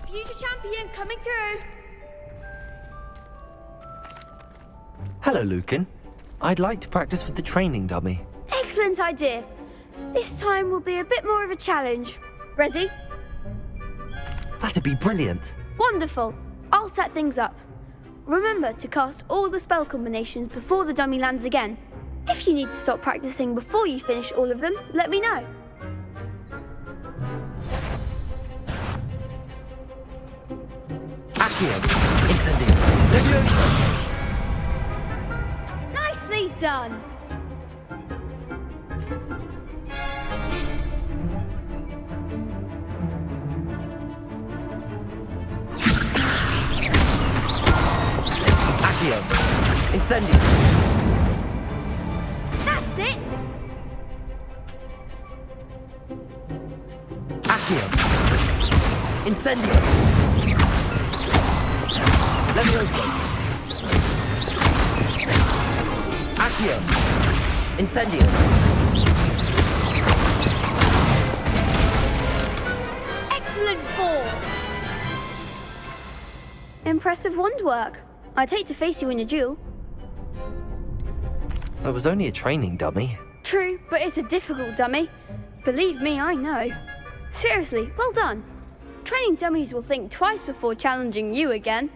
Future champion coming through. Hello, Lucan. I'd like to practice with the training dummy. Excellent idea. This time will be a bit more of a challenge. Ready? That'd be brilliant. Wonderful. I'll set things up. Remember to cast all the spell combinations before the dummy lands again. If you need to stop practicing before you finish all of them, let me know. Accio. Incendio. Leviosa. Nicely done. Accio. Incendio. That's it. Accio. Incendio. Leviosa. Accio. Incendio. Excellent ball. Impressive wand work. I'd hate to face you in a duel. It was only a training dummy. True, but it's a difficult dummy. Believe me, I know. Seriously, well done. Training dummies will think twice before challenging you again.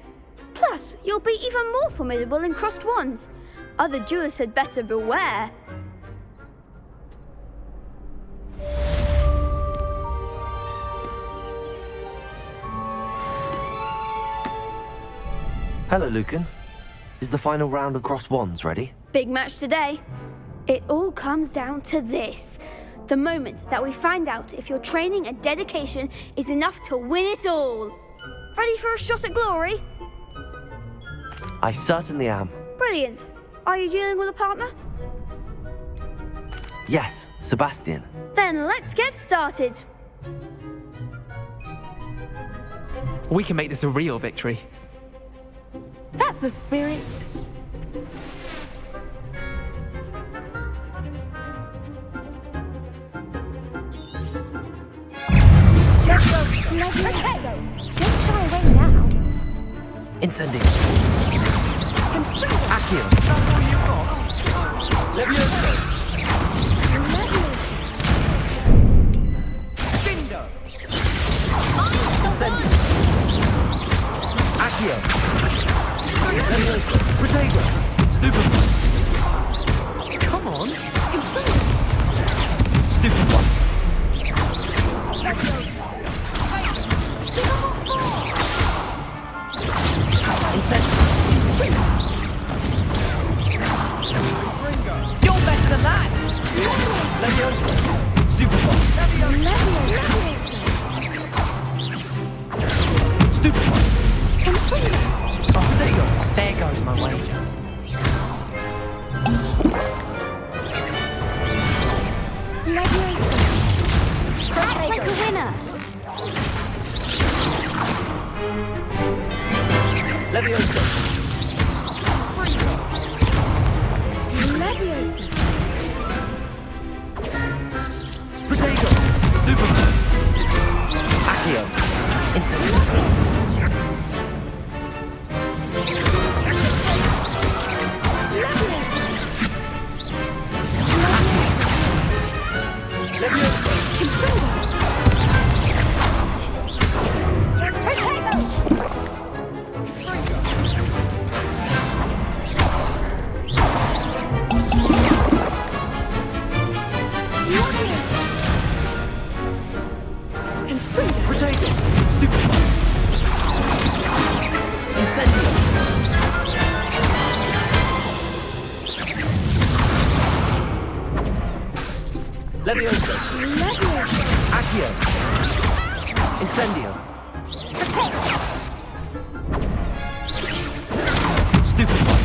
Plus, you'll be even more formidable in crossed wands. Other duelists had better beware. Hello, Lucan. Is the final round of crossed wands ready? Big match today. It all comes down to this. The moment that we find out if your training and dedication is enough to win it all. Ready for a shot at glory? I certainly am. Brilliant. Are you dealing with a partner? Yes, Sebastian. Then let's get started. We can make this a real victory. That's the spirit. Potato! Don't shy away now. Incendio. Accio. Leviosa. Bingo! Incendio. Accio. Leviosa. Potato. Stupefy. Come on! Stupefy. Incendio. You're better than that! Leviosa. Stupefy. Stupefy. Oh, potato. There goes my wager. Act like a winner. Leviosa. Potato. Stupefy. Accio. Incendio. Leviosa. Accio. Incendio. Stupefy.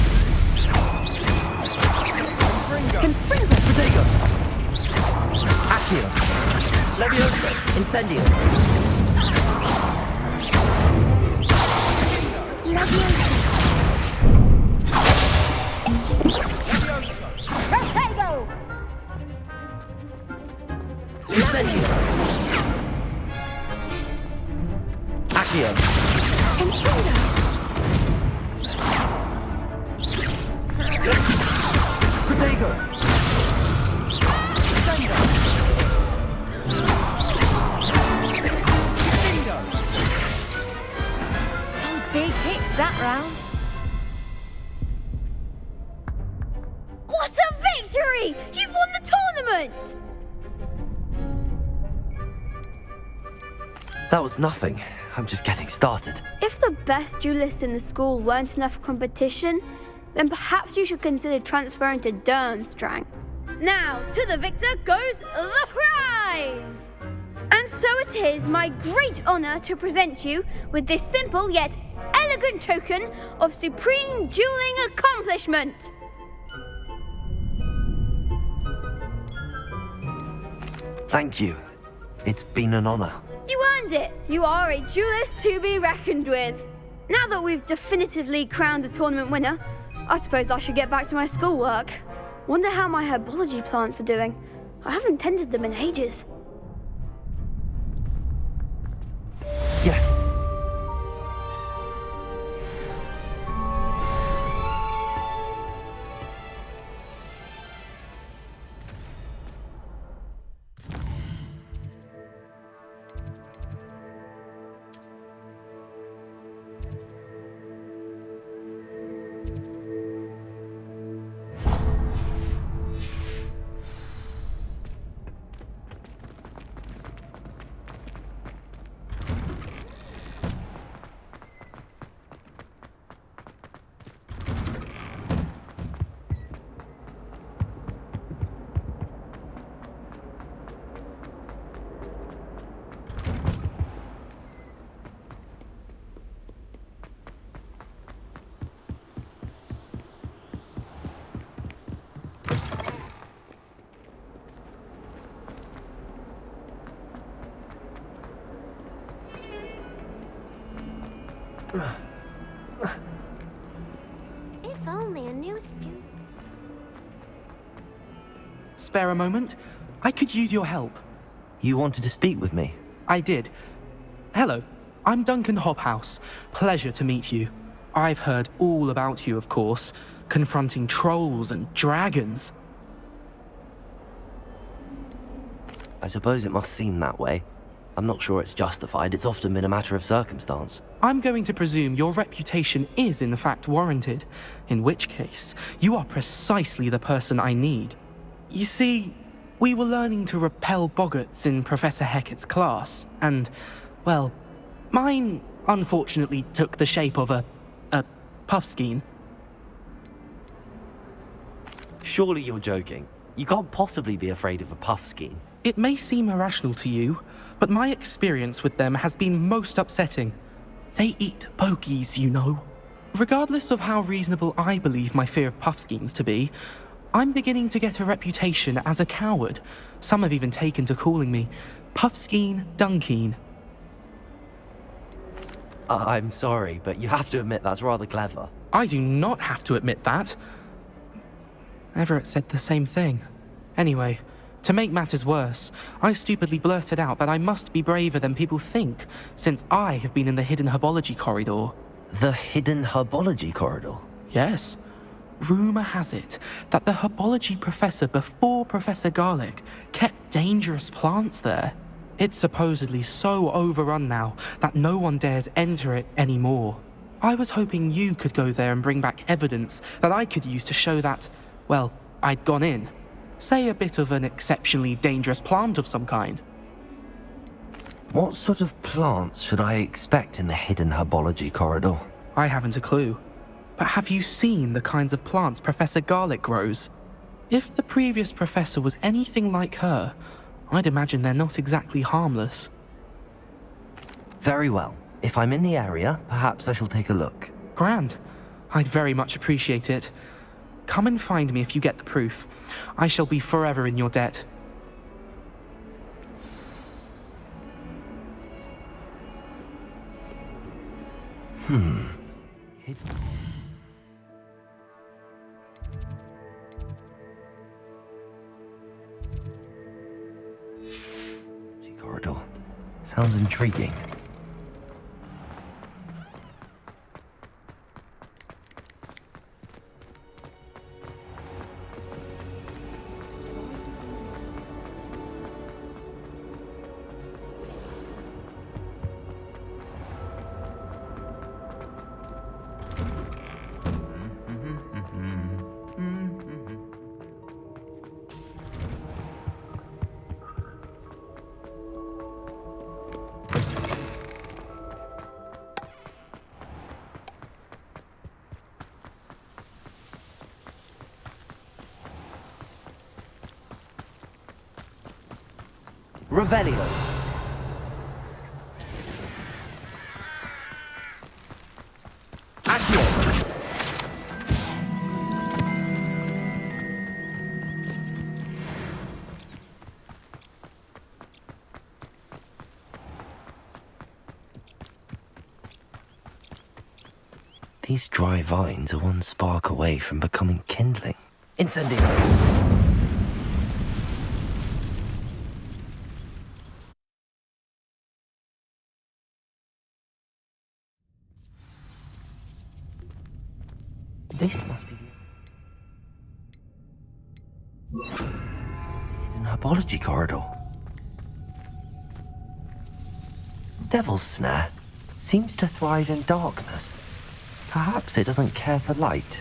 Leviosa! Incendio! Protego! Incendio! Accio! Protego! Some big hits that round. What a victory! You've won the tournament! That was nothing. I'm just getting started. If the best duelists in the school weren't enough for competition, then perhaps you should consider transferring to Durmstrang. Now, to the victor goes the prize! And so it is my great honor to present you with this simple yet elegant token of supreme dueling accomplishment. Thank you. It's been an honor. You earned it! You are a duelist to be reckoned with. Now that we've definitively crowned the tournament winner, I suppose I should get back to my schoolwork. Wonder how my herbology plants are doing. I haven't tended them in ages. Yes. If only a new student. Spare a moment? I could use your help. You wanted to speak with me? I did. Hello, I'm Duncan Hobhouse. Pleasure to meet you. I've heard all about you, of course, confronting trolls and dragons. I suppose it must seem that way. I'm not sure it's justified. It's often been a matter of circumstance. I'm going to presume your reputation is in fact warranted, in which case, you are precisely the person I need. You see, we were learning to repel boggarts in Professor Hecat's class, and, well, mine unfortunately took the shape of a puffskein. Surely you're joking. You can't possibly be afraid of a puffskein. It may seem irrational to you, but my experience with them has been most upsetting. They eat bogies, you know. Regardless of how reasonable I believe my fear of puffskeins to be, I'm beginning to get a reputation as a coward. Some have even taken to calling me Puffskeen Dunkeen. I'm sorry, but you have to admit that's rather clever. I do not have to admit that. Everett said the same thing. Anyway, to make matters worse, I stupidly blurted out that I must be braver than people think, since I have been in the hidden herbology corridor. The hidden herbology corridor? Yes. Rumour has it that the herbology professor before Professor Garlic kept dangerous plants there. It's supposedly so overrun now that no one dares enter it anymore. I was hoping you could go there and bring back evidence that I could use to show that, well, I'd gone in. Say a bit of an exceptionally dangerous plant of some kind. What sort of plants should I expect in the hidden herbology corridor? I haven't a clue. But have you seen the kinds of plants Professor Garlic grows? If the previous professor was anything like her, I'd imagine they're not exactly harmless. Very well. If I'm in the area, perhaps I shall take a look. Grand. I'd very much appreciate it. Come and find me if you get the proof. I shall be forever in your debt. Corridor. Sounds intriguing. Revelio. Accio. These dry vines are one spark away from becoming kindling. Incendio. This must be the hidden herbology corridor. Devil's Snare seems to thrive in darkness. Perhaps it doesn't care for light.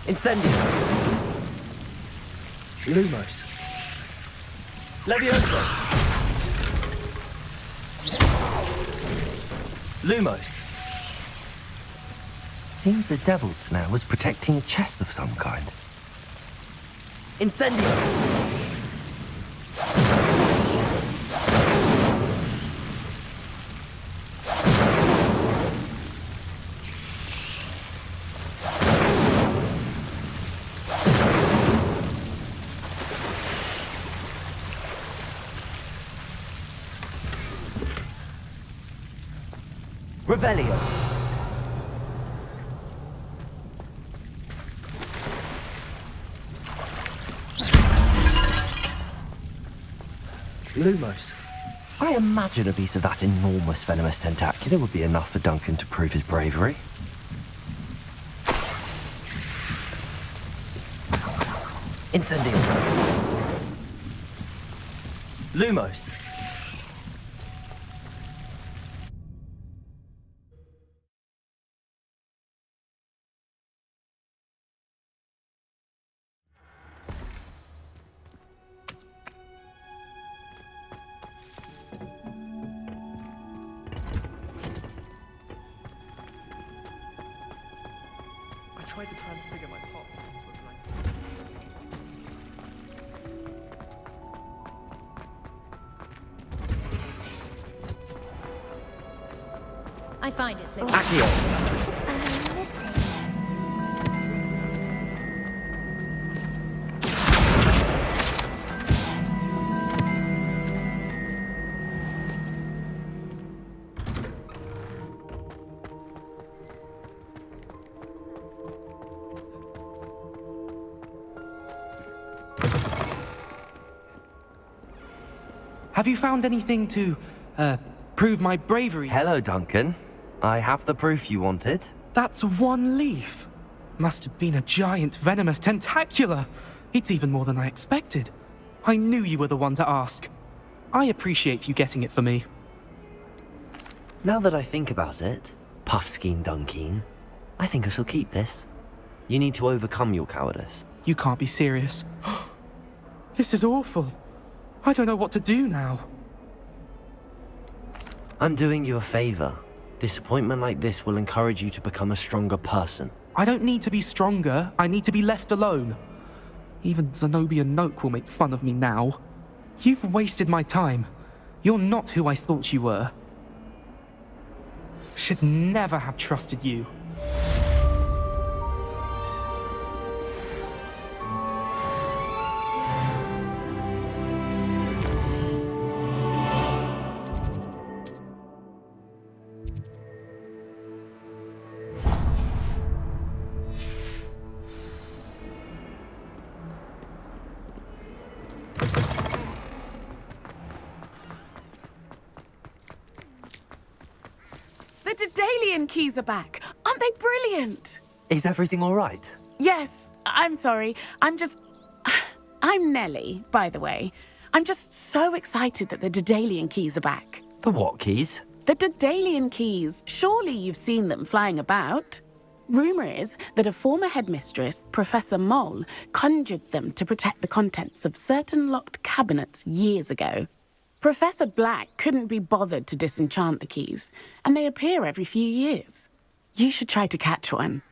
Incendio. Lumos. Levioso. Lumos. Seems the Devil's Snare was protecting a chest of some kind. Incendio. Revelio. Lumos. I imagine a piece of that enormous venomous tentacular would be enough for Duncan to prove his bravery. Incendio. Lumos. Tried to transfigure my pop. I find it. Accio. Have you found anything to, prove my bravery? Hello, Duncan. I have the proof you wanted. That's one leaf. Must have been a giant venomous tentacula. It's even more than I expected. I knew you were the one to ask. I appreciate you getting it for me. Now that I think about it, Puffskein Dunkeen, I think I shall keep this. You need to overcome your cowardice. You can't be serious. This is awful. I don't know what to do now. I'm doing you a favor. Disappointment like this will encourage you to become a stronger person. I don't need to be stronger. I need to be left alone. Even Zenobia Noak will make fun of me now. You've wasted my time. You're not who I thought you were. Should never have trusted you. The Daedalian keys are back. Aren't they brilliant? Is everything all right? Yes, I'm sorry. I'm Nellie, by the way. I'm just so excited that the Daedalian keys are back. The what keys? The Daedalian keys. Surely you've seen them flying about. Rumour is that a former headmistress, Professor Mole, conjured them to protect the contents of certain locked cabinets years ago. Professor Black couldn't be bothered to disenchant the keys, and they appear every few years. You should try to catch one.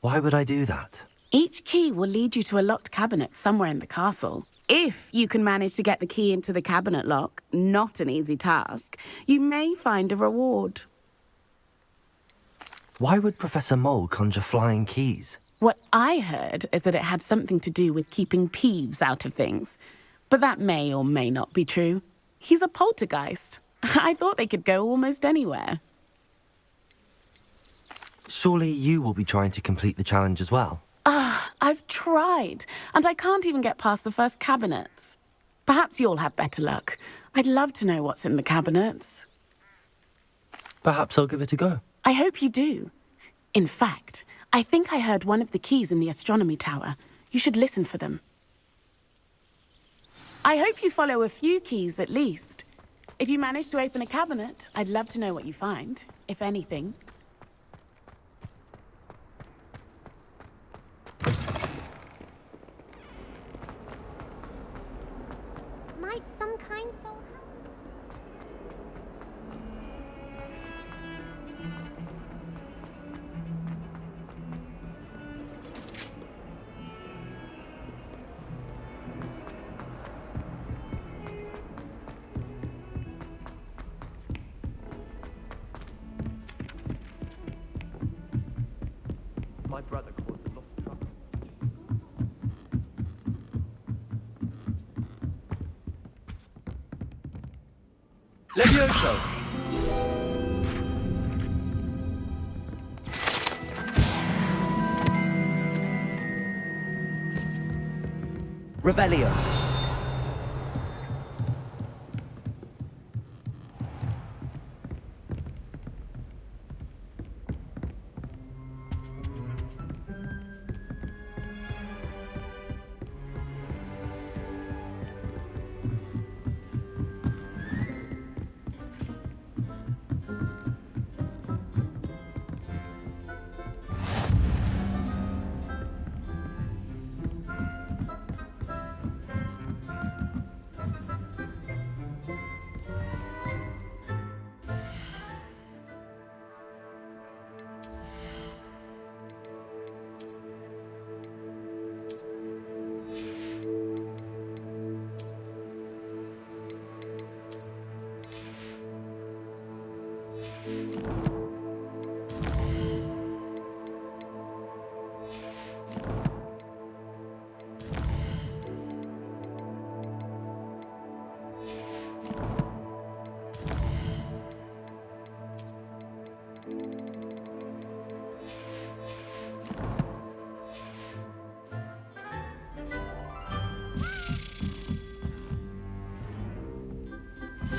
Why would I do that? Each key will lead you to a locked cabinet somewhere in the castle. If you can manage to get the key into the cabinet lock, not an easy task, you may find a reward. Why would Professor Mole conjure flying keys? What I heard is that it had something to do with keeping Peeves out of things. But that may or may not be true. He's a poltergeist. I thought they could go almost anywhere. Surely you will be trying to complete the challenge as well? I've tried, and I can't even get past the first cabinets. Perhaps you'll have better luck. I'd love to know what's in the cabinets. Perhaps I'll give it a go. I hope you do. In fact, I think I heard one of the keys in the astronomy tower. You should listen for them. I hope you follow a few keys at least. If you manage to open a cabinet, I'd love to know what you find, if anything. Might some kind soul help? My brother calls it lost trouble. Levioso! Revelio!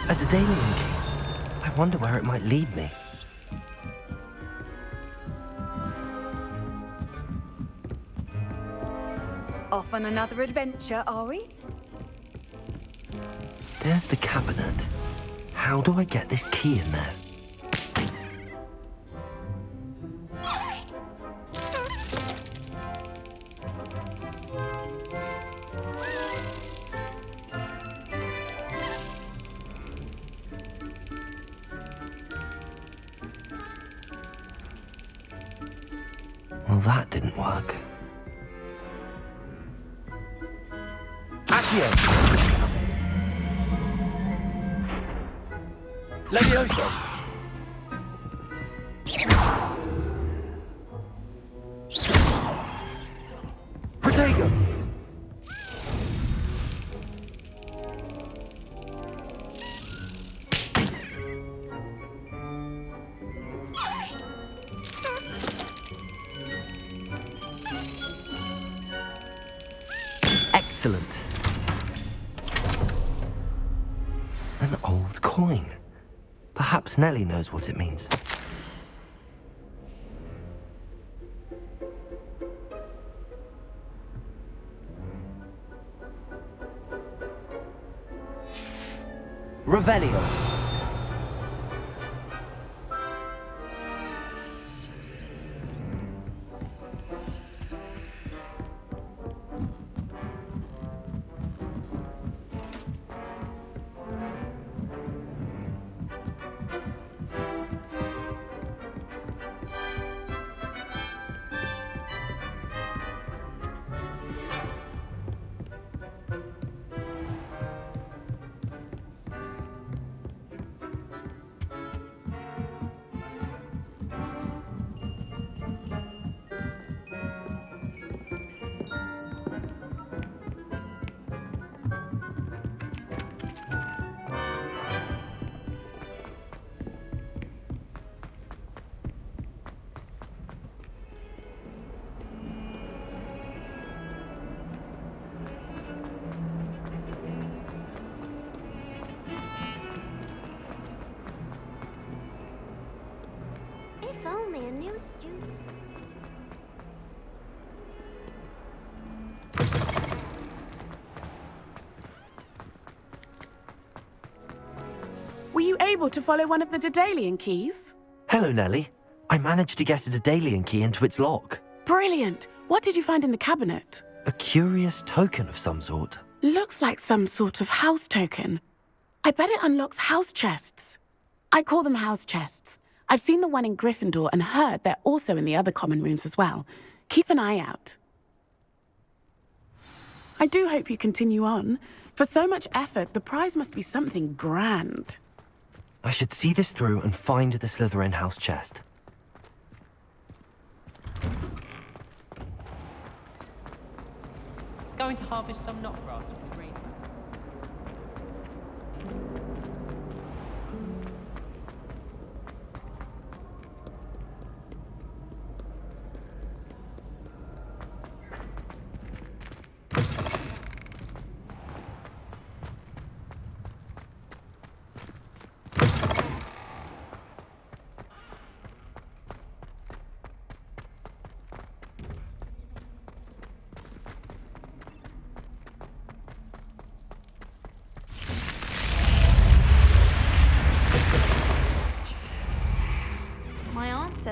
A Daedalian key. I wonder where it might lead me. Off on another adventure, are we? There's the cabinet. How do I get this key in there? Well, that didn't work. Accio! Levioso! Excellent. An old coin. Perhaps Nellie knows what it means. Revelio. If only a new student. Were you able to follow one of the Daedalian keys? Hello, Nellie. I managed to get a Daedalian key into its lock. Brilliant! What did you find in the cabinet? A curious token of some sort. Looks like some sort of house token. I bet it unlocks house chests. I call them house chests. I've seen the one in Gryffindor and heard they're also in the other common rooms as well. Keep an eye out. I do hope you continue on. For so much effort, the prize must be something grand. I should see this through and find the Slytherin house chest. Going to harvest some knotgrass with the green.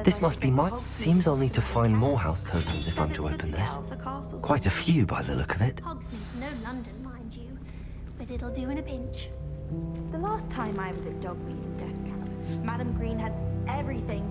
This must be my... Seems I'll need to find more house tokens if I'm to open this. Quite a few by the look of it. Hogsmeade's no London, mind you, but it'll do in a pinch. The last time I was at Dogweed and Death Camp, Madam Green had everything.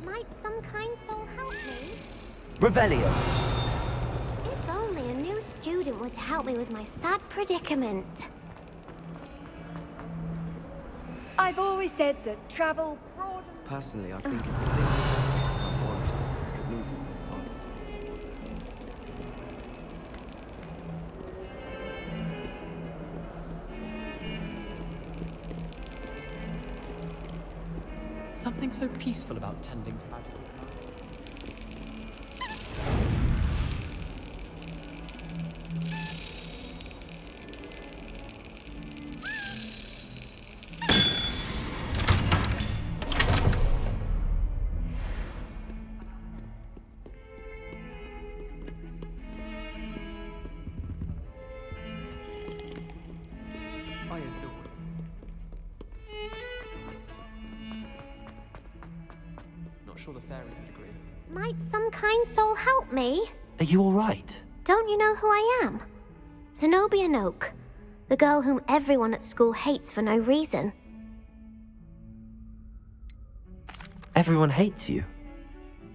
Might some kind soul help me? Revelio. If only a new student would help me with my sad predicament. I've always said that travel broadens. Personally, I think if the thing is someone, it wouldn't be fun. Something so peaceful about tending to magical plants. I adore it. sure the fairies would agree. Might some kind soul help me? Are you alright? Don't you know who I am? Zenobia Noak, the girl whom everyone at school hates for no reason. Everyone hates you.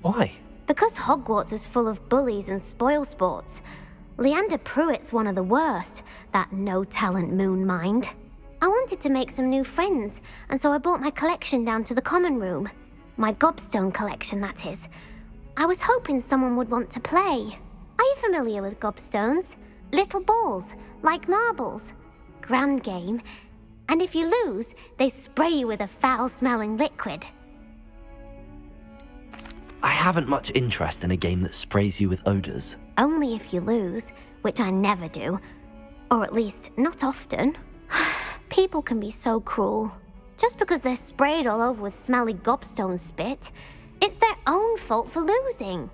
Why? Because Hogwarts is full of bullies and spoilsports. Leander Pruitt's one of the worst, that no-talent moon mind. I wanted to make some new friends, and so I brought my collection down to the common room. My gobstone collection, that is. I was hoping someone would want to play. Are you familiar with gobstones? Little balls, like marbles. Grand game. And if you lose, they spray you with a foul-smelling liquid. I haven't much interest in a game that sprays you with odours. Only if you lose, which I never do. Or at least, not often. People can be so cruel. Just because they're sprayed all over with smelly gobstone spit, it's their own fault for losing.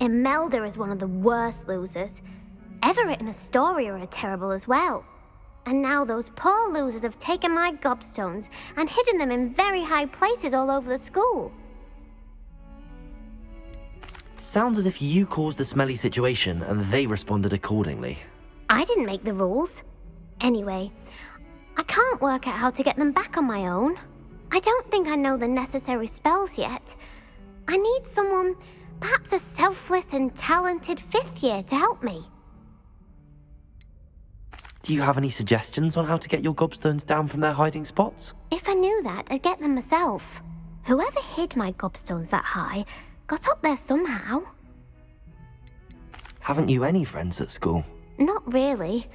Imelda is one of the worst losers. Everett and Astoria are terrible as well. And now those poor losers have taken my gobstones and hidden them in very high places all over the school. Sounds as if you caused the smelly situation and they responded accordingly. I didn't make the rules. Anyway, I can't work out how to get them back on my own. I don't think I know the necessary spells yet. I need someone, perhaps a selfless and talented 5th year to help me. Do you have any suggestions on how to get your gobstones down from their hiding spots? If I knew that, I'd get them myself. Whoever hid my gobstones that high got up there somehow. Haven't you any friends at school? Not really.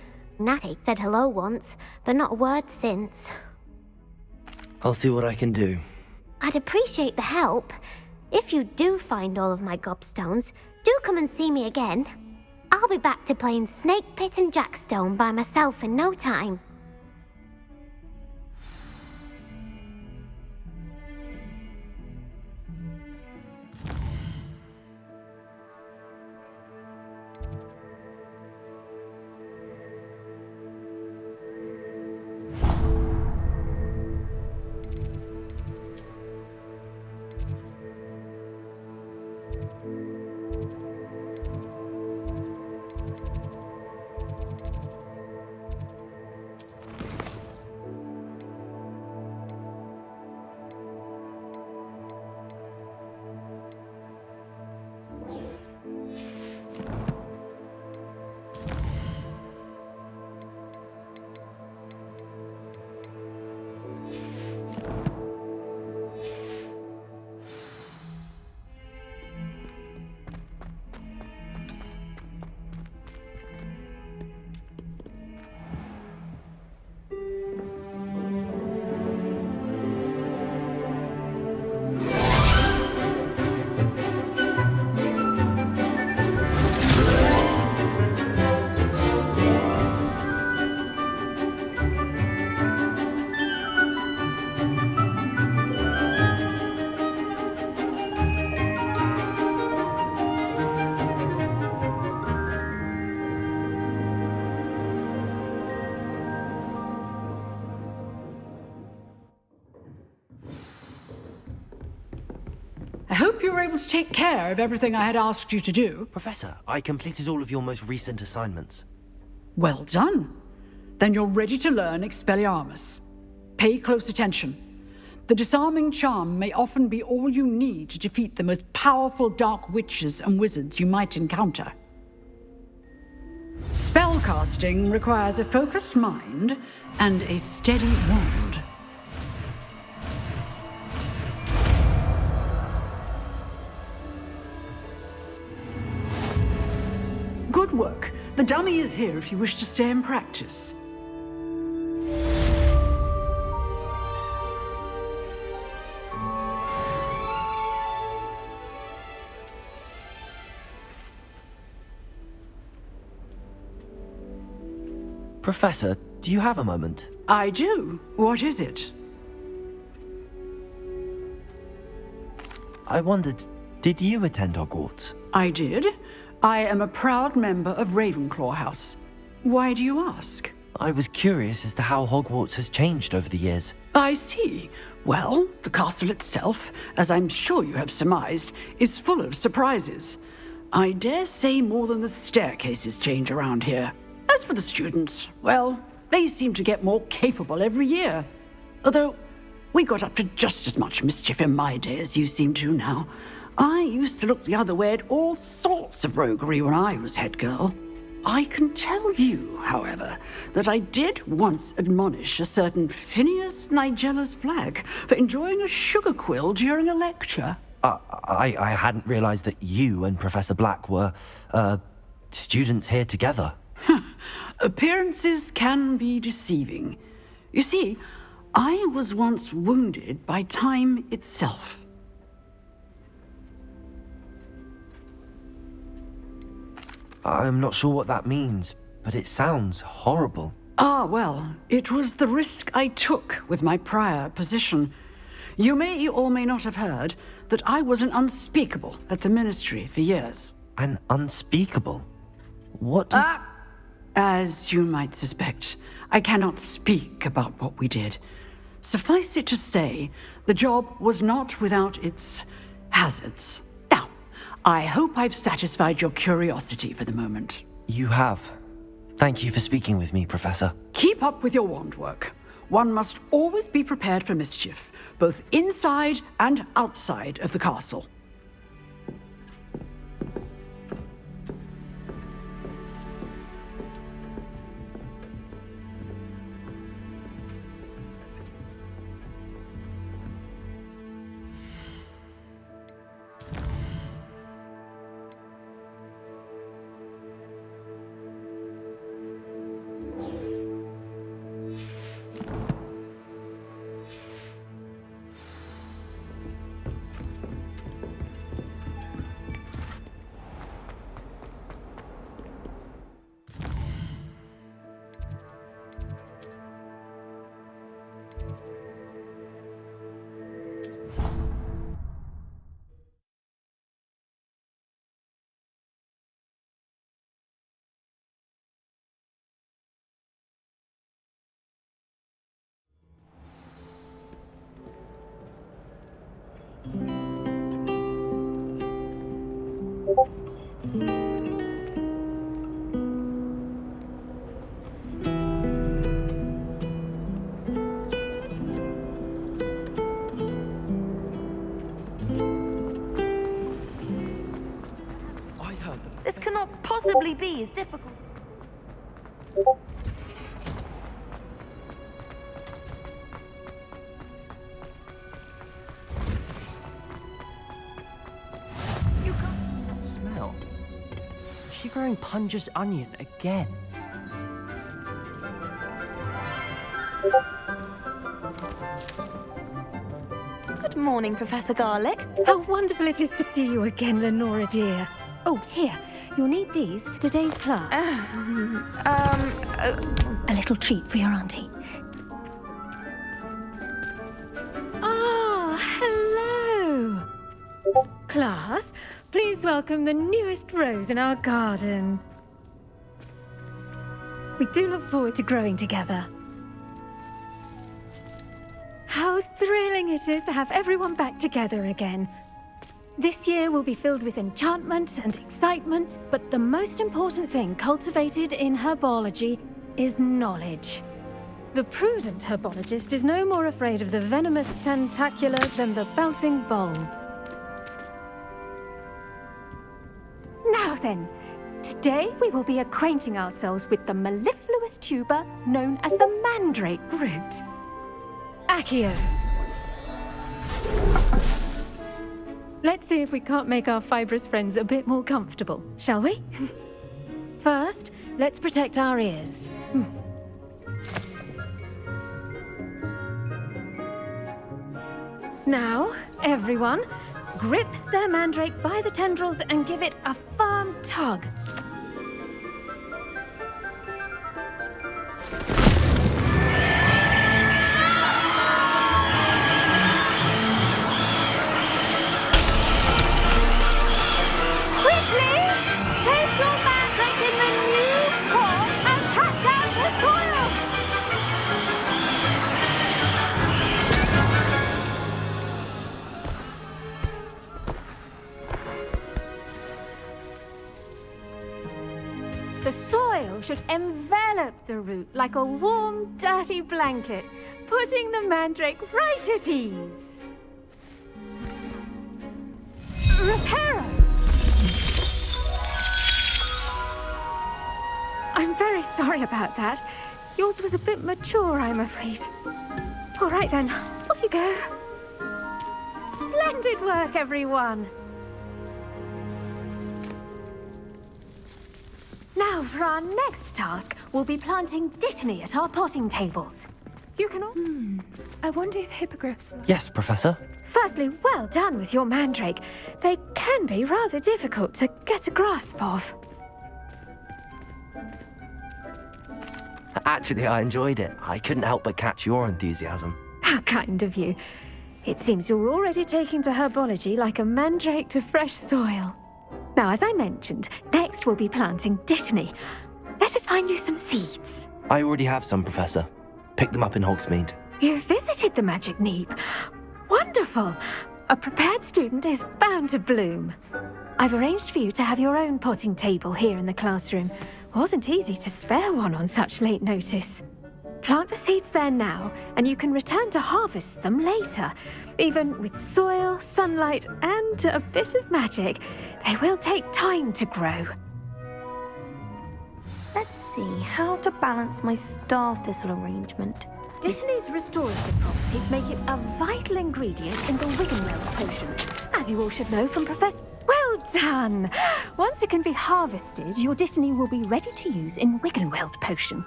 Natty said hello once, but not a word since. I'll see what I can do. I'd appreciate the help. If you do find all of my gobstones, do come and see me again. I'll be back to playing Snake Pit and Jackstone by myself in no time. I hope you were able to take care of everything I had asked you to do. Professor, I completed all of your most recent assignments. Well done. Then you're ready to learn Expelliarmus. Pay close attention. The disarming charm may often be all you need to defeat the most powerful dark witches and wizards you might encounter. Spellcasting requires a focused mind and a steady wand. Good work. The dummy is here if you wish to stay and practice. Professor, do you have a moment? I do. What is it? I wondered, did you attend Hogwarts? I did. I am a proud member of Ravenclaw House. Why do you ask? I was curious as to how Hogwarts has changed over the years. I see. Well, the castle itself, as I'm sure you have surmised, is full of surprises. I dare say more than the staircases change around here. As for the students, well, they seem to get more capable every year. Although, we got up to just as much mischief in my day as you seem to now. I used to look the other way at all sorts of roguery when I was head girl. I can tell you, however, that I did once admonish a certain Phineas Nigellus Black for enjoying a sugar quill during a lecture. I hadn't realized that you and Professor Black were, students here together. Appearances can be deceiving. You see, I was once wounded by time itself. I'm not sure what that means, but it sounds horrible. Ah, well, it was the risk I took with my prior position. You may or may not have heard that I was an unspeakable at the Ministry for years. An unspeakable? What does... As you might suspect, I cannot speak about what we did. Suffice it to say, the job was not without its hazards. Now, I hope I've satisfied your curiosity for the moment. You have. Thank you for speaking with me, Professor. Keep up with your wand work. One must always be prepared for mischief, both inside and outside of the castle. This cannot possibly be as difficult. You can't... That smell. Is she growing Punja's onion again? Good morning, Professor Garlic. How wonderful it is to see you again, Lenora dear. Oh, here. You'll need these for today's class. A little treat for your auntie. Ah, hello. Class, please welcome the newest rose in our garden. We do look forward to growing together. How thrilling it is to have everyone back together again. This year will be filled with enchantment and excitement, but the most important thing cultivated in herbology is knowledge. The prudent herbologist is no more afraid of the venomous tentacula than the bouncing bulb. Now then, today we will be acquainting ourselves with the mellifluous tuber known as the mandrake root. Accio. Let's see if we can't make our fibrous friends a bit more comfortable, shall we? First, let's protect our ears. Now, everyone, grip their mandrake by the tendrils and give it a firm tug. Quickly! Place your mandrake in the new form and cut down the soil! should envelop the root like a warm, dirty blanket, putting the mandrake right at ease. Reparo! I'm very sorry about that. Yours was a bit mature, I'm afraid. All right then, off you go. Splendid work, everyone. Now, for our next task, we'll be planting dittany at our potting tables. You can all... I wonder if hippogriffs... Yes, Professor. Firstly, well done with your mandrake. They can be rather difficult to get a grasp of. Actually, I enjoyed it. I couldn't help but catch your enthusiasm. How kind of you. It seems you're already taking to herbology like a mandrake to fresh soil. Now, as I mentioned, next we'll be planting dittany. Let us find you some seeds. I already have some, Professor. Picked them up in Hogsmeade. You visited the Magic Neep. Wonderful. A prepared student is bound to bloom. I've arranged for you to have your own potting table here in the classroom. Wasn't easy to spare one on such late notice. Plant the seeds there now, and you can return to harvest them later. Even with soil, sunlight, and a bit of magic, they will take time to grow. Let's see how to balance my star thistle arrangement. Dittany's restorative properties make it a vital ingredient in the Wiggenweld potion, as you all should know from Professor... Well done! Once it can be harvested, your dittany will be ready to use in Wiggenweld potion.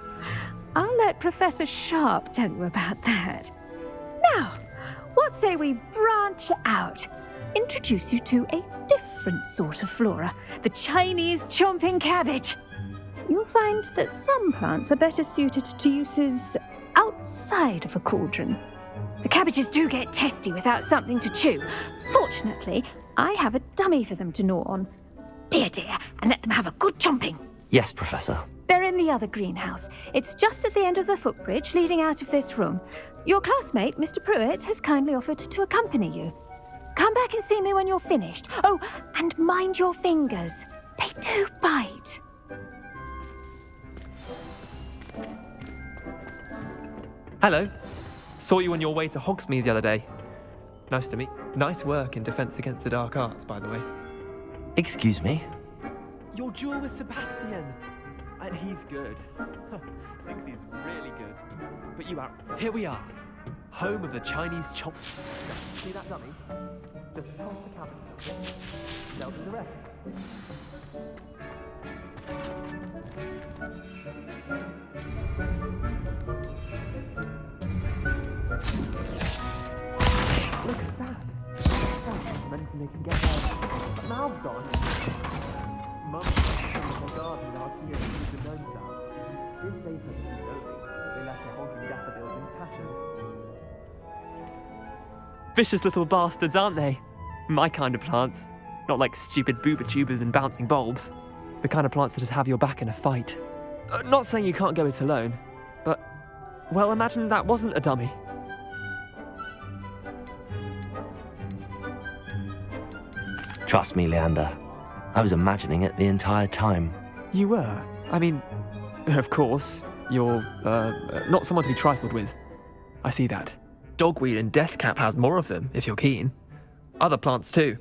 I'll let Professor Sharp tell you about that. Now, what say we branch out? Introduce you to a different sort of flora, the Chinese chomping cabbage. You'll find that some plants are better suited to uses outside of a cauldron. The cabbages do get testy without something to chew. Fortunately, I have a dummy for them to gnaw on. Be a dear and let them have a good chomping. Yes, Professor. They're in the other greenhouse. It's just at the end of the footbridge leading out of this room. Your classmate, Mr. Pruitt, has kindly offered to accompany you. Come back and see me when you're finished. Oh, and mind your fingers. They do bite. Hello. Saw you on your way to Hogsmeade the other day. Nice to meet. Nice work in Defense Against the Dark Arts, by the way. Excuse me? Your duel with Sebastian. And he's good. Thinks he's really good. But you are. Here we are. Home of the Chinese chomp. See that dummy? Just chomp the cabbage. Down to the rest. Look at that. Anything they can get there. Mouths on. Mum, in the garden last year, she the nose down. Didn't save her too early. They left her honking daffodils in tatters. Vicious little bastards, aren't they? My kind of plants. Not like stupid booba tubers and bouncing bulbs. The kind of plants that just have your back in a fight. Not saying you can't go it alone, but... Well, imagine that wasn't a dummy. Trust me, Leander. I was imagining it the entire time. You were? I mean, of course, you're, not someone to be trifled with. I see that. Dogweed and Deathcap has more of them, if you're keen. Other plants too.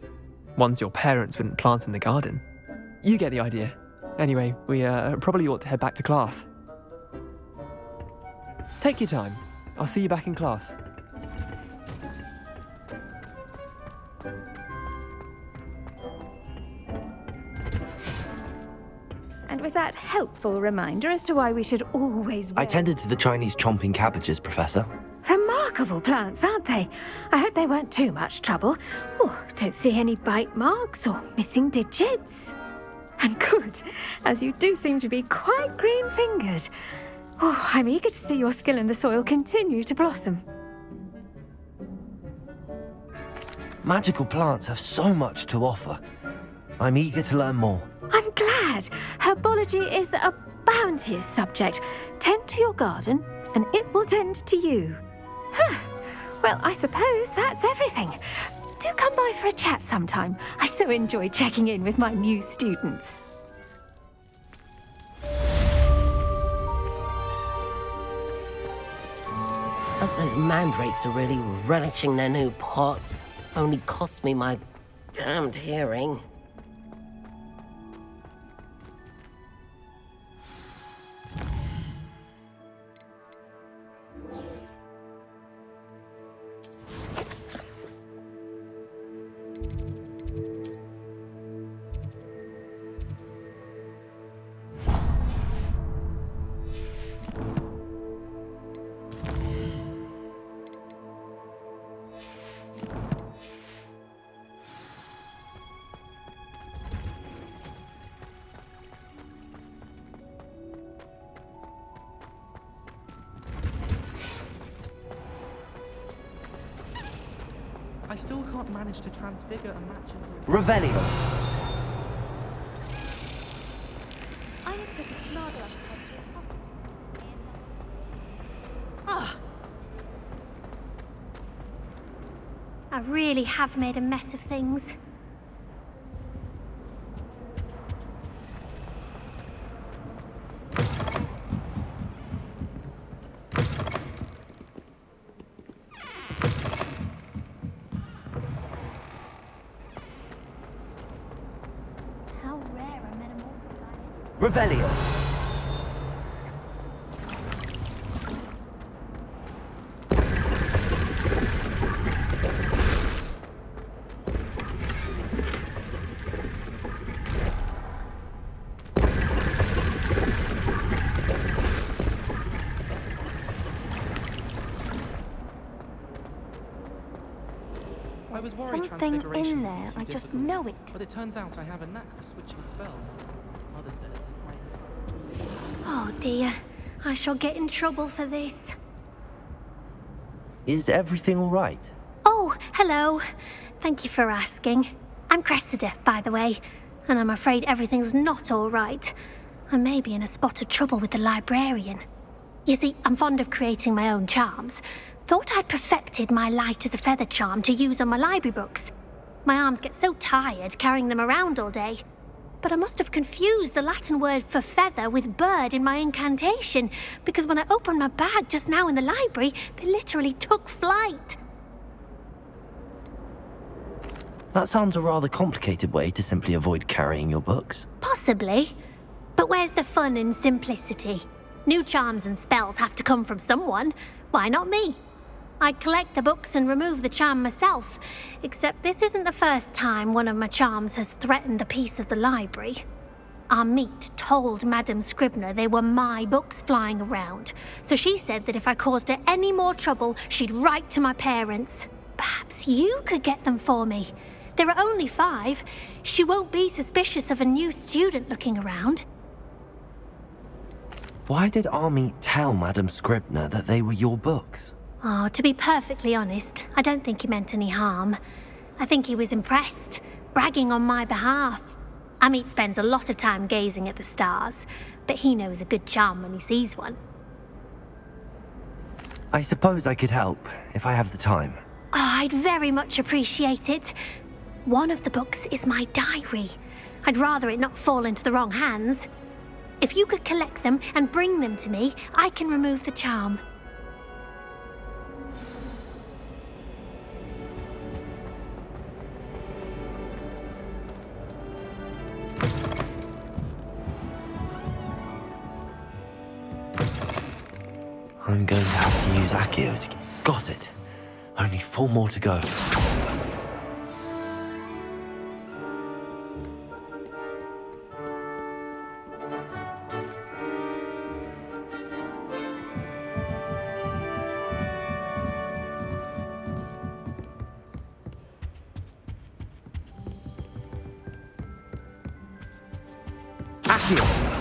Ones your parents wouldn't plant in the garden. You get the idea. Anyway, we probably ought to head back to class. Take your time. I'll see you back in class. And with that helpful reminder as to why we should always wear... I tended to the Chinese chomping cabbages, Professor. Remarkable plants, aren't they? I hope they weren't too much trouble. Oh, don't see any bite marks or missing digits. And good, as you do seem to be quite green-fingered. Oh, I'm eager to see your skill in the soil continue to blossom. Magical plants have so much to offer. I'm eager to learn more. I'm glad. Herbology is a bounteous subject. Tend to your garden, and it will tend to you. Well, I suppose that's everything. Do come by for a chat sometime. I so enjoy checking in with my new students. Hope those mandrakes are really relishing their new pots. Only cost me my damned hearing. I still can't manage to transfigure a match into... Revelio. I just took a smart enough Ah! I really have made a mess of things. How rare a metamorphosis. Revelio. I was worried Something transfiguration in would be there, too I just difficult, know it. But it turns out I have a knack for switching spells. Mother says it's Oh dear, I shall get in trouble for this. Is everything all right? Oh, hello. Thank you for asking. I'm Cressida, by the way, and I'm afraid everything's not all right. I may be in a spot of trouble with the librarian. You see, I'm fond of creating my own charms. Thought I'd perfected my light as a feather charm to use on my library books. My arms get so tired carrying them around all day. But I must have confused the Latin word for feather with bird in my incantation, because when I opened my bag just now in the library, they literally took flight. That sounds a rather complicated way to simply avoid carrying your books. Possibly. But where's the fun in simplicity? New charms and spells have to come from someone. Why not me? I collect the books and remove the charm myself, except this isn't the first time one of my charms has threatened the peace of the library. Our meet told Madame Scribner they were my books flying around, so she said that if I caused her any more trouble, she'd write to my parents. Perhaps you could get them for me. There are only 5. She won't be suspicious of a new student looking around. Why did Army tell Madame Scribner that they were your books? Oh, to be perfectly honest, I don't think he meant any harm. I think he was impressed, bragging on my behalf. Amit spends a lot of time gazing at the stars, but he knows a good charm when he sees one. I suppose I could help, if I have the time. Oh, I'd very much appreciate it. One of the books is my diary. I'd rather it not fall into the wrong hands. If you could collect them and bring them to me, I can remove the charm. I'm going to have to use Accio to... Got it. Only 4 more to go. Accio!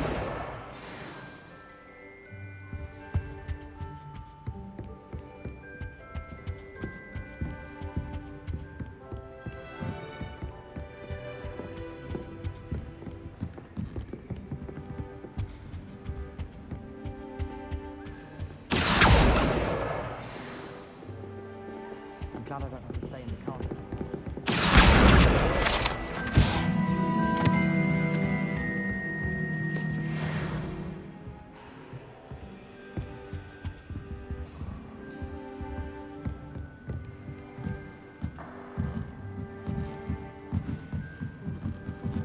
I'm glad I don't have to play in the car.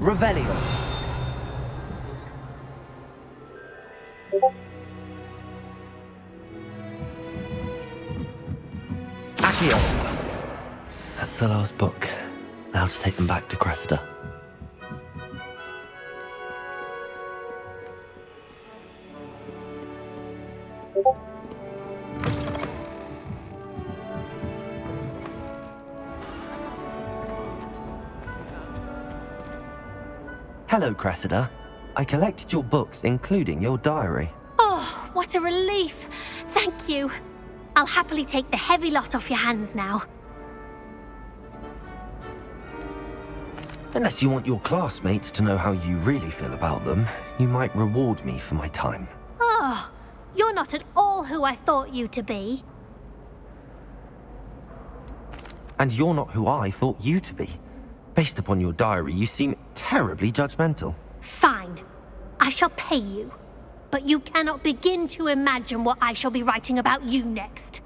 Revelio. Accio. That's the last book. Now to take them back to Cressida. Hello, Cressida. I collected your books, including your diary. Oh, what a relief. Thank you. I'll happily take the heavy lot off your hands now. Unless you want your classmates to know how you really feel about them, you might reward me for my time. Oh, you're not at all who I thought you to be. And you're not who I thought you to be. Based upon your diary, you seem terribly judgmental. Fine. I shall pay you. But you cannot begin to imagine what I shall be writing about you next.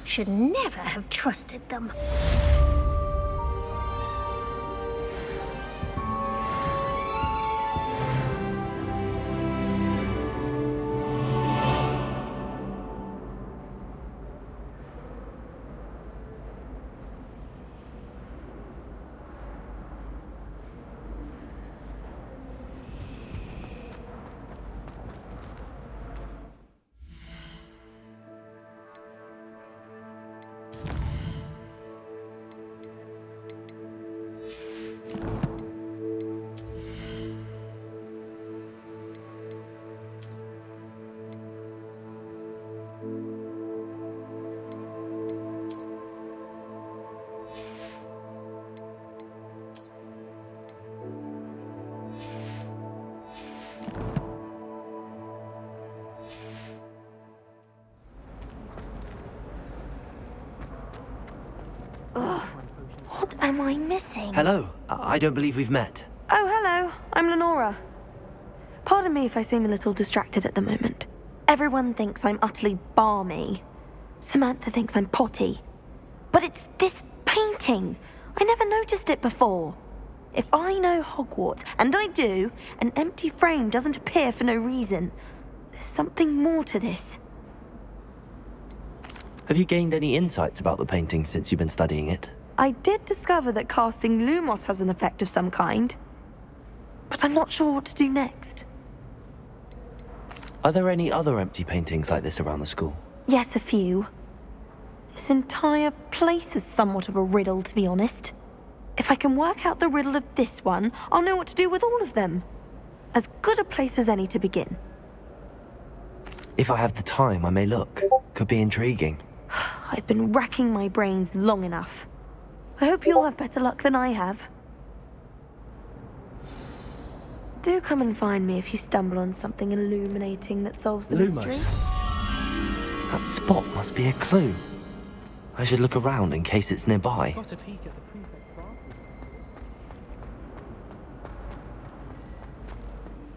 Should never have trusted them. What am I missing? Hello. I don't believe we've met. Oh, hello. I'm Lenora. Pardon me if I seem a little distracted at the moment. Everyone thinks I'm utterly balmy. Samantha thinks I'm potty. But it's this painting. I never noticed it before. If I know Hogwarts, and I do, an empty frame doesn't appear for no reason. There's something more to this. Have you gained any insights about the painting since you've been studying it? I did discover that casting Lumos has an effect of some kind. But I'm not sure what to do next. Are there any other empty paintings like this around the school? Yes, a few. This entire place is somewhat of a riddle, to be honest. If I can work out the riddle of this one, I'll know what to do with all of them. As good a place as any to begin. If I have the time, I may look. Could be intriguing. I've been racking my brains long enough. I hope you'll have better luck than I have. Do come and find me if you stumble on something illuminating that solves the mystery. That spot must be a clue. I should look around in case it's nearby. Got a peek at the prefect's bathroom.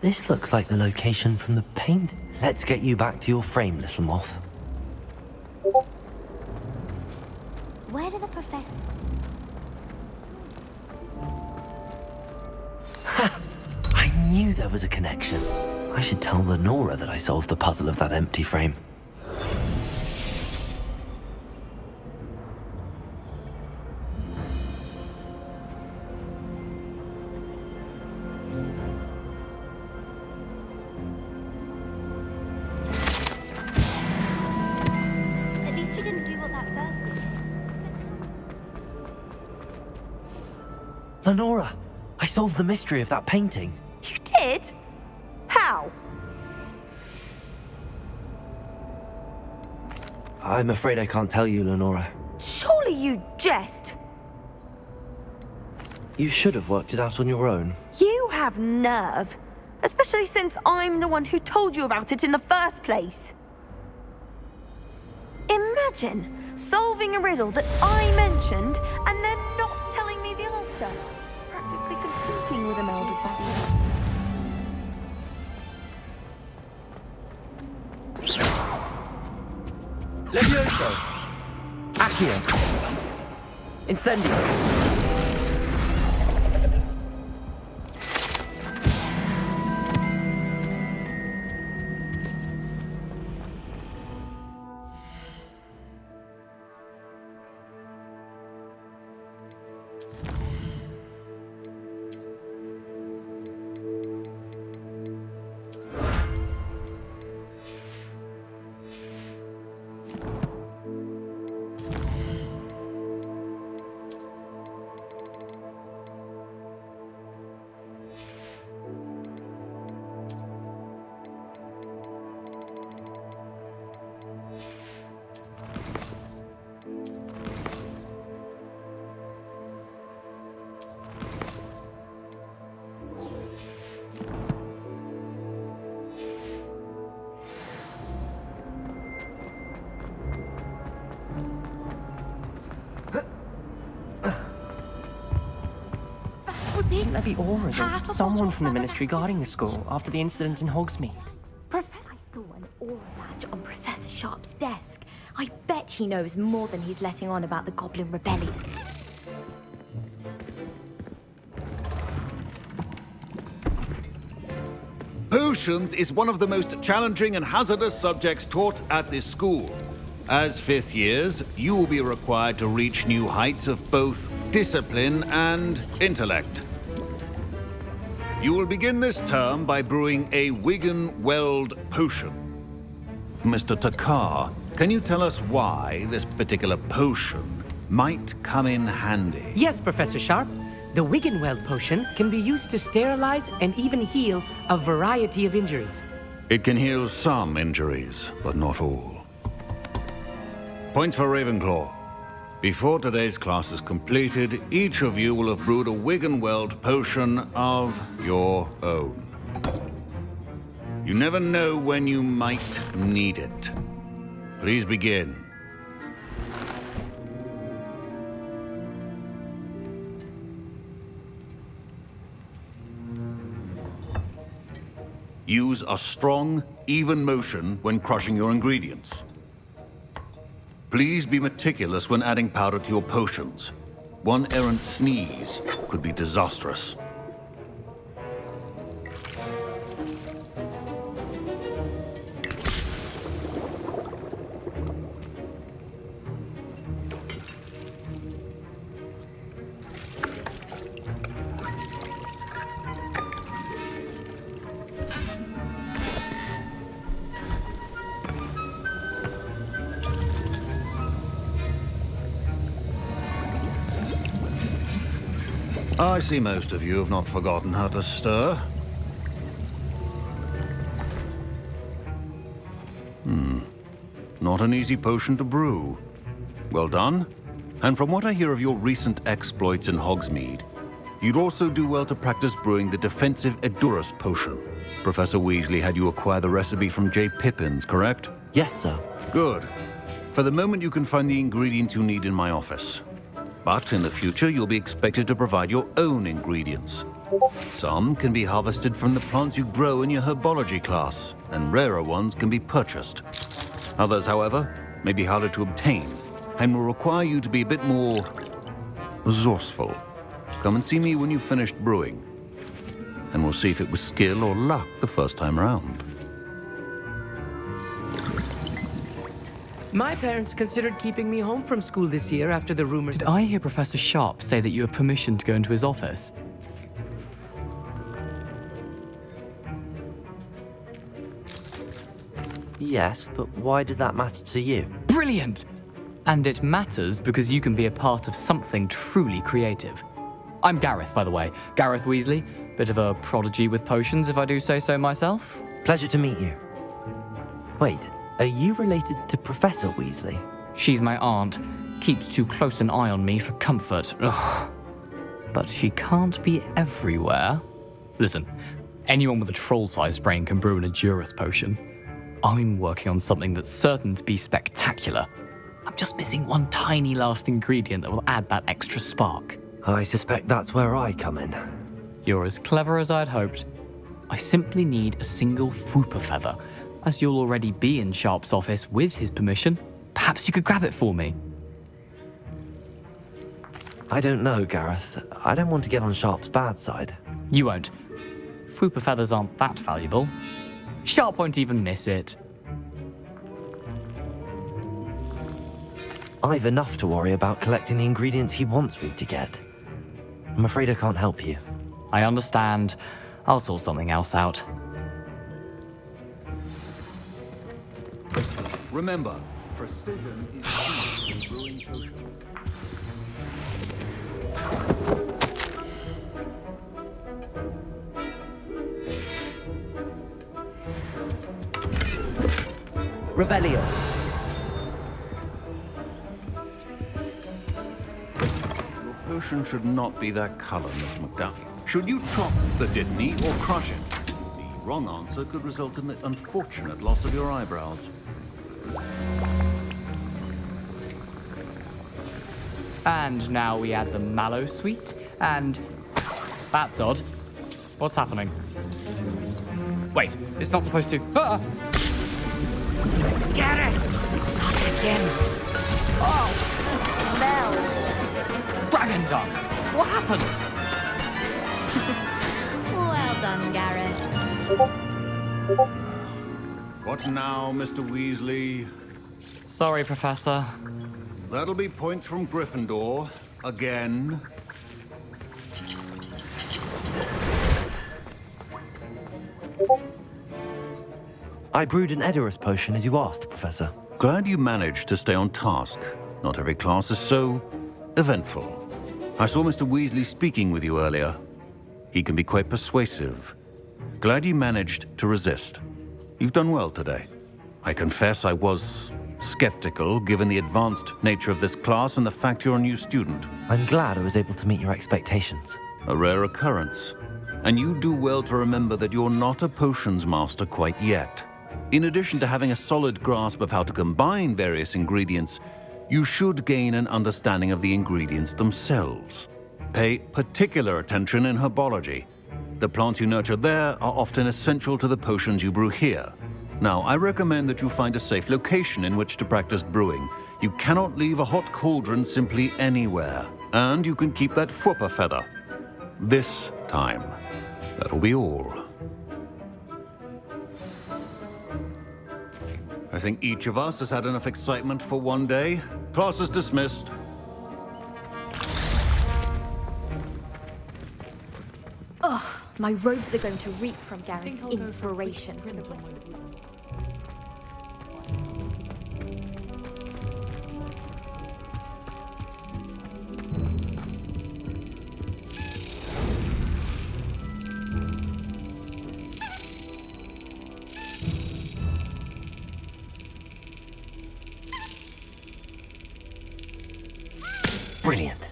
This looks like the location from the paint. Let's get you back to your frame, little moth. Where did the professor... I knew there was a connection. I should tell Lenora that I solved the puzzle of that empty frame. At least you didn't do what that bird did. Lenora, I solved the mystery of that painting. You did? How? I'm afraid I can't tell you, Lenora. Surely you jest. You should have worked it out on your own. You have nerve. Especially since I'm the one who told you about it in the first place. Imagine solving a riddle that I mentioned and then not telling me the answer. Practically competing with Imelda to see. Levioso! Accio! Incendio! Shouldn't there be auras or someone from the Ministry guarding the school after the incident in Hogsmeade? I saw an aura badge on Professor Sharp's desk. I bet he knows more than he's letting on about the Goblin Rebellion. Potions is one of the most challenging and hazardous subjects taught at this school. As fifth years, you will be required to reach new heights of both discipline and intellect. You will begin this term by brewing a Wiggenweld potion. Mr. Takar, can you tell us why this particular potion might come in handy? Yes, Professor Sharp. The Wiggenweld potion can be used to sterilize and even heal a variety of injuries. It can heal some injuries, but not all. Points for Ravenclaw. Before today's class is completed, each of you will have brewed a Wiggenweld potion of your own. You never know when you might need it. Please begin. Use a strong, even motion when crushing your ingredients. Please be meticulous when adding powder to your potions. One errant sneeze could be disastrous. I see most of you have not forgotten how to stir. Not an easy potion to brew. Well done. And from what I hear of your recent exploits in Hogsmeade, you'd also do well to practice brewing the defensive Edurus potion. Professor Weasley had you acquire the recipe from J. Pippins, correct? Yes, sir. Good. For the moment, you can find the ingredients you need in my office. But in the future, you'll be expected to provide your own ingredients. Some can be harvested from the plants you grow in your Herbology class, and rarer ones can be purchased. Others, however, may be harder to obtain, and will require you to be a bit more resourceful. Come and see me when you've finished brewing, and we'll see if it was skill or luck the first time round. My parents considered keeping me home from school this year after the rumors. Did I hear Professor Sharp say that you have permission to go into his office? Yes, but why does that matter to you? Brilliant! And it matters because you can be a part of something truly creative. I'm Gareth, by the way. Gareth Weasley. Bit of a prodigy with potions, if I do say so myself. Pleasure to meet you. Wait, are you related to Professor Weasley? She's my aunt. Keeps too close an eye on me for comfort. Ugh. But she can't be everywhere. Listen, anyone with a troll-sized brain can brew an Edurus potion. I'm working on something that's certain to be spectacular. I'm just missing one tiny last ingredient that will add that extra spark. I suspect that's where I come in. You're as clever as I'd hoped. I simply need a single Fwooper feather. As you'll already be in Sharp's office with his permission, perhaps you could grab it for me. I don't know, Gareth. I don't want to get on Sharp's bad side. You won't. Fwooper feathers aren't that valuable. Sharp won't even miss it. I've enough to worry about collecting the ingredients he wants me to get. I'm afraid I can't help you. I understand. I'll sort something else out. Remember, precision is key in brewing potions. Revelio. Your potion should not be that color, Miss McDuff. Should you chop the Dittany or crush it? The wrong answer could result in the unfortunate loss of your eyebrows. And now we add the mallow sweet and That's odd. What's happening? Wait, it's not supposed to. Ah! Get it! Not again. Oh, smell. Dragon tongue! What happened? Well done, Gareth. What now, Mr. Weasley? Sorry, Professor. That'll be points from Gryffindor. Again. I brewed an Edorus potion as you asked, Professor. Glad you managed to stay on task. Not every class is so eventful. I saw Mr. Weasley speaking with you earlier. He can be quite persuasive. Glad you managed to resist. You've done well today. I confess I was skeptical, given the advanced nature of this class and the fact you're a new student. I'm glad I was able to meet your expectations. A rare occurrence. And you do well to remember that you're not a potions master quite yet. In addition to having a solid grasp of how to combine various ingredients, you should gain an understanding of the ingredients themselves. Pay particular attention in herbology. The plants you nurture there are often essential to the potions you brew here. Now, I recommend that you find a safe location in which to practice brewing. You cannot leave a hot cauldron simply anywhere. And you can keep that Fwooper feather. This time. That'll be all. I think each of us has had enough excitement for one day. Class is dismissed. Ugh, my robes are going to reek from Gareth's inspiration. Brilliant.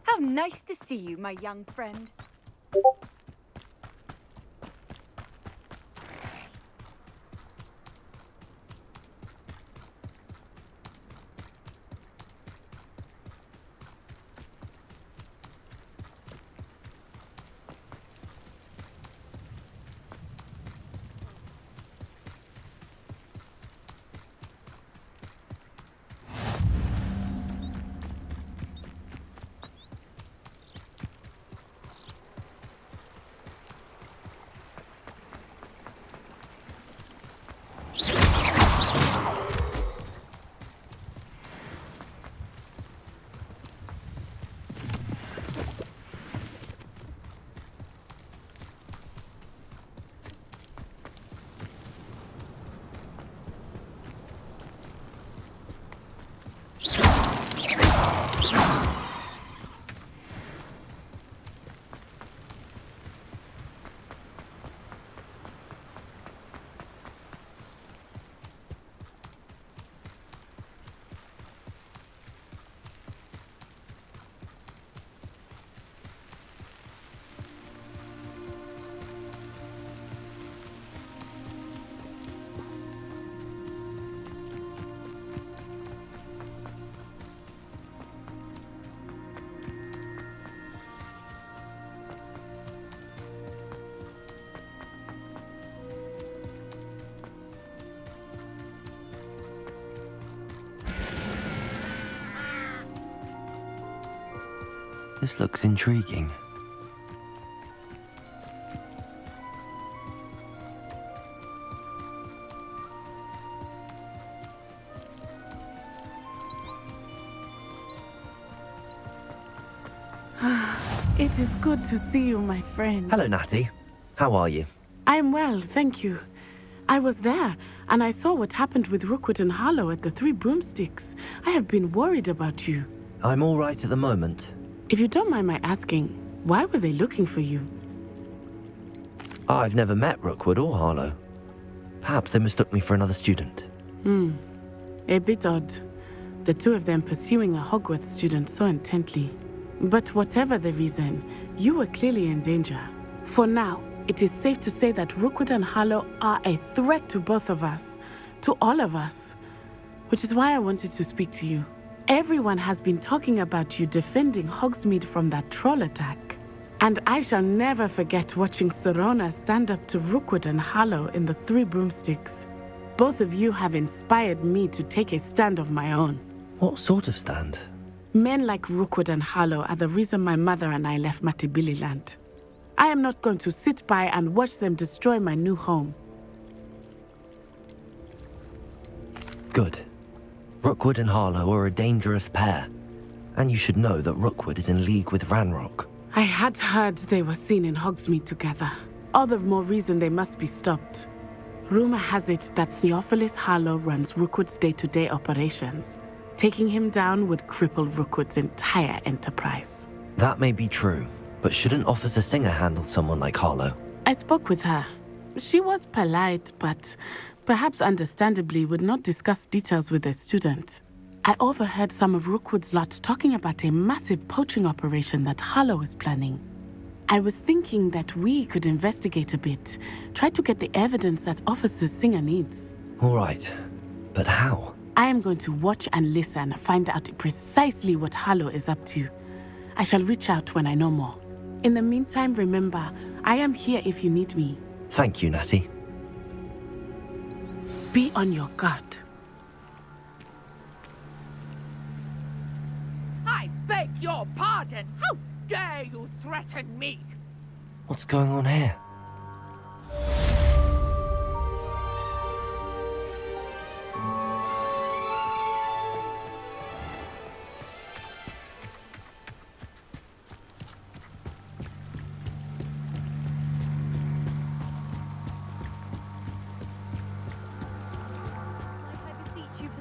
How nice to see you, my young friend. This looks intriguing. It is good to see you, my friend. Hello, Natty. How are you? I am well, thank you. I was there, and I saw what happened with Rookwood and Harlow at the Three Broomsticks. I have been worried about you. I'm all right at the moment. If you don't mind my asking, why were they looking for you? I've never met Rookwood or Harlow. Perhaps they mistook me for another student. A bit odd. The two of them pursuing a Hogwarts student so intently. But whatever the reason, you were clearly in danger. For now, it is safe to say that Rookwood and Harlow are a threat to both of us, to all of us. Which is why I wanted to speak to you. Everyone has been talking about you defending Hogsmeade from that troll attack. And I shall never forget watching Serona stand up to Rookwood and Harlow in the Three Broomsticks. Both of you have inspired me to take a stand of my own. What sort of stand? Men like Rookwood and Harlow are the reason my mother and I left Mattibililand. I am not going to sit by and watch them destroy my new home. Good. Rookwood and Harlow are a dangerous pair. And you should know that Rookwood is in league with Ranrock. I had heard they were seen in Hogsmeade together. All the more reason they must be stopped. Rumor has it that Theophilus Harlow runs Rookwood's day-to-day operations. Taking him down would cripple Rookwood's entire enterprise. That may be true, but shouldn't Officer Singer handle someone like Harlow? I spoke with her. She was polite, but perhaps understandably would not discuss details with a student. I overheard some of Rookwood's lot talking about a massive poaching operation that Harlow is planning. I was thinking that we could investigate a bit, try to get the evidence that Officer Singer needs. All right, but how? I am going to watch and listen, find out precisely what Harlow is up to. I shall reach out when I know more. In the meantime, remember, I am here if you need me. Thank you, Natty. Be on your guard. I beg your pardon! How dare you threaten me? What's going on here?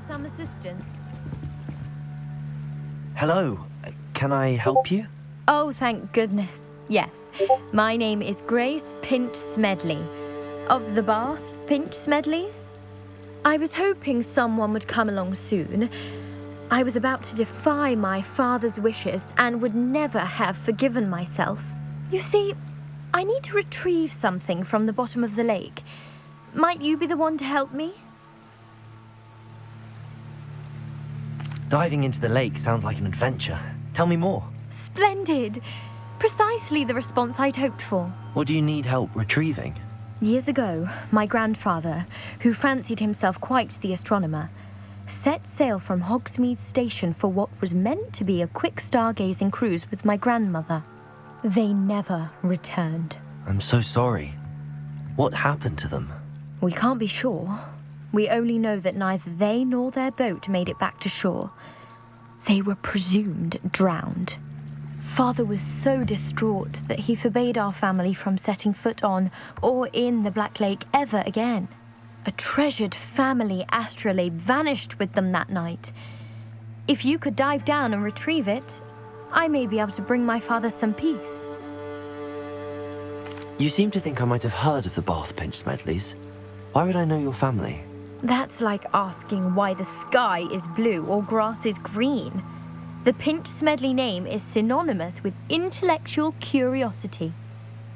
Some assistance. Hello, can I help you? Oh, thank goodness. Yes. My name is Grace Pinch Smedley, of the Bath Pinch Smedleys. I was hoping someone would come along soon. I was about to defy my father's wishes and would never have forgiven myself. You see, I need to retrieve something from the bottom of the lake. Might you be the one to help me? Diving into the lake sounds like an adventure. Tell me more. Splendid! Precisely the response I'd hoped for. What do you need help retrieving? Years ago, my grandfather, who fancied himself quite the astronomer, set sail from Hogsmeade Station for what was meant to be a quick stargazing cruise with my grandmother. They never returned. I'm so sorry. What happened to them? We can't be sure. We only know that neither they nor their boat made it back to shore. They were presumed drowned. Father was so distraught that he forbade our family from setting foot on or in the Black Lake ever again. A treasured family astrolabe vanished with them that night. If you could dive down and retrieve it, I may be able to bring my father some peace. You seem to think I might have heard of the Bath Pinch Smedleys. Why would I know your family? That's like asking why the sky is blue or grass is green. The Pinch Smedley name is synonymous with intellectual curiosity.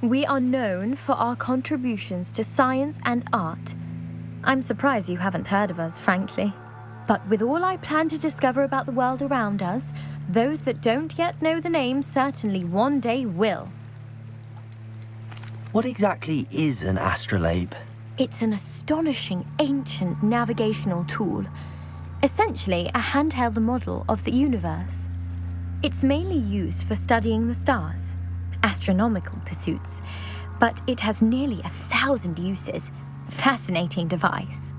We are known for our contributions to science and art. I'm surprised you haven't heard of us, frankly. But with all I plan to discover about the world around us, those that don't yet know the name certainly one day will. What exactly is an astrolabe? It's an astonishing ancient navigational tool, essentially a handheld model of the universe. It's mainly used for studying the stars, astronomical pursuits, but it has nearly 1,000 uses. Fascinating device.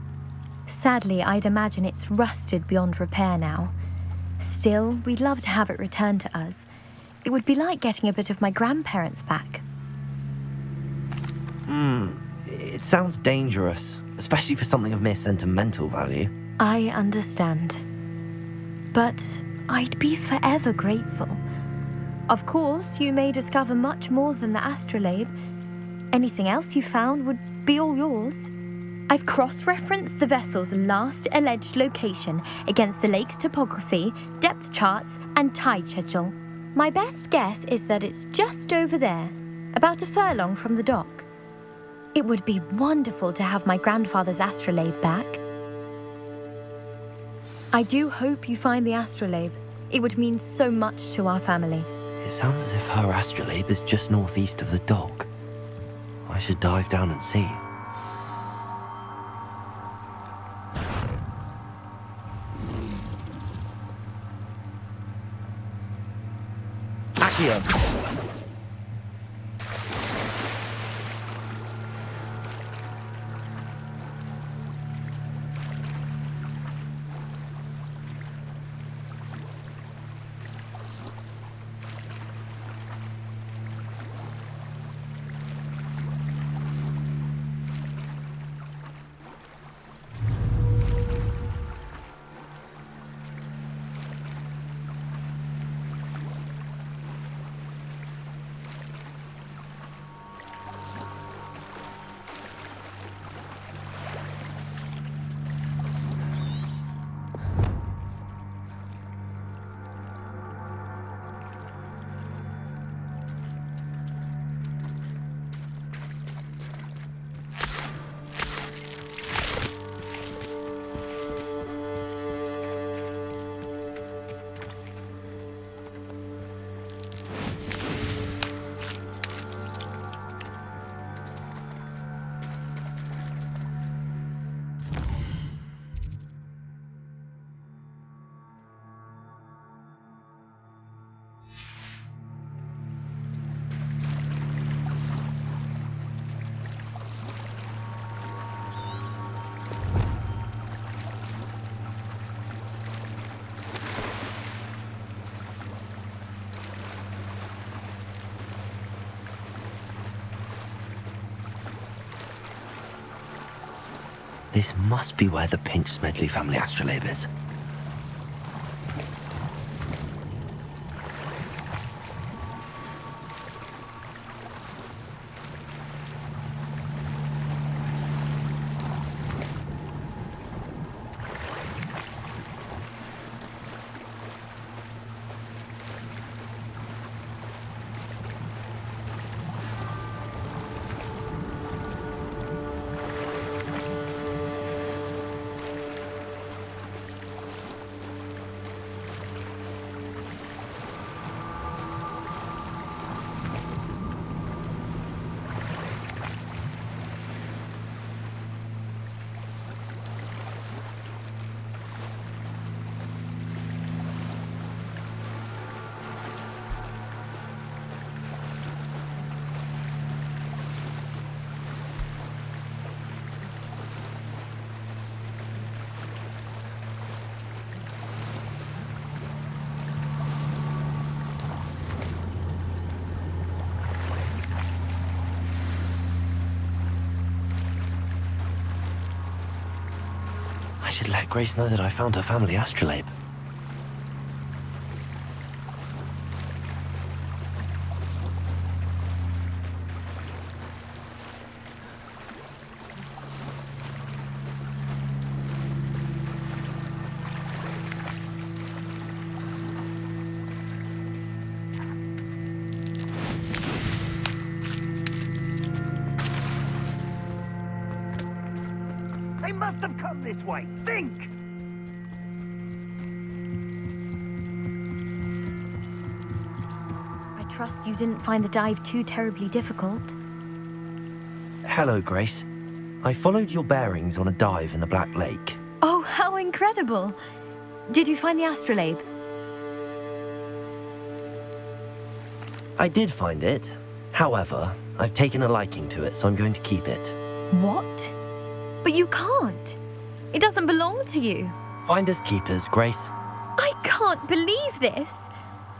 Sadly, I'd imagine it's rusted beyond repair now. Still, we'd love to have it returned to us. It would be like getting a bit of my grandparents back. It sounds dangerous, especially for something of mere sentimental value. I understand. But I'd be forever grateful. Of course, you may discover much more than the astrolabe. Anything else you found would be all yours. I've cross-referenced the vessel's last alleged location against the lake's topography, depth charts, and tide schedule. My best guess is that it's just over there, about a furlong from the dock. It would be wonderful to have my grandfather's astrolabe back. I do hope you find the astrolabe. It would mean so much to our family. It sounds as if her astrolabe is just northeast of the dock. I should dive down and see. Accio! This must be where the Pinch Smedley family astrolabe is. I should let Grace know that I found her family astrolabe. They must have come this way. Think! I trust you didn't find the dive too terribly difficult. Hello, Grace. I followed your bearings on a dive in the Black Lake. Oh, how incredible! Did you find the astrolabe? I did find it. However, I've taken a liking to it, so I'm going to keep it. What? But you can't. It doesn't belong to you. Finders keepers, Grace. I can't believe this.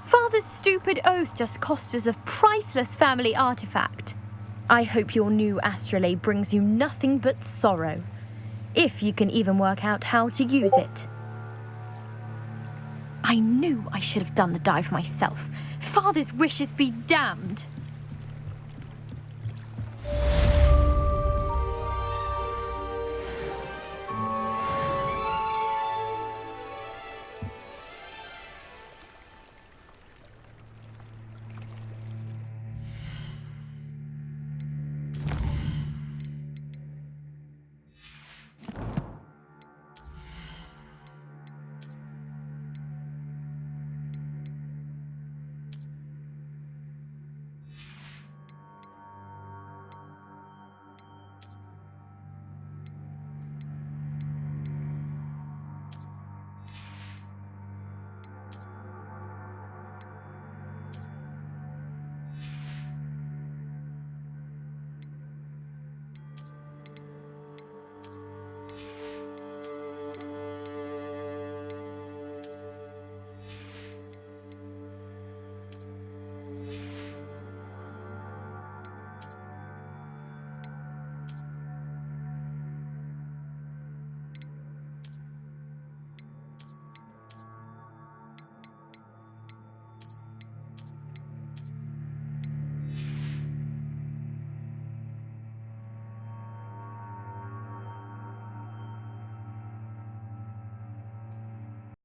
Father's stupid oath just cost us a priceless family artifact. I hope your new astrolabe brings you nothing but sorrow, if you can even work out how to use it. I knew I should have done the dive myself. Father's wishes be damned.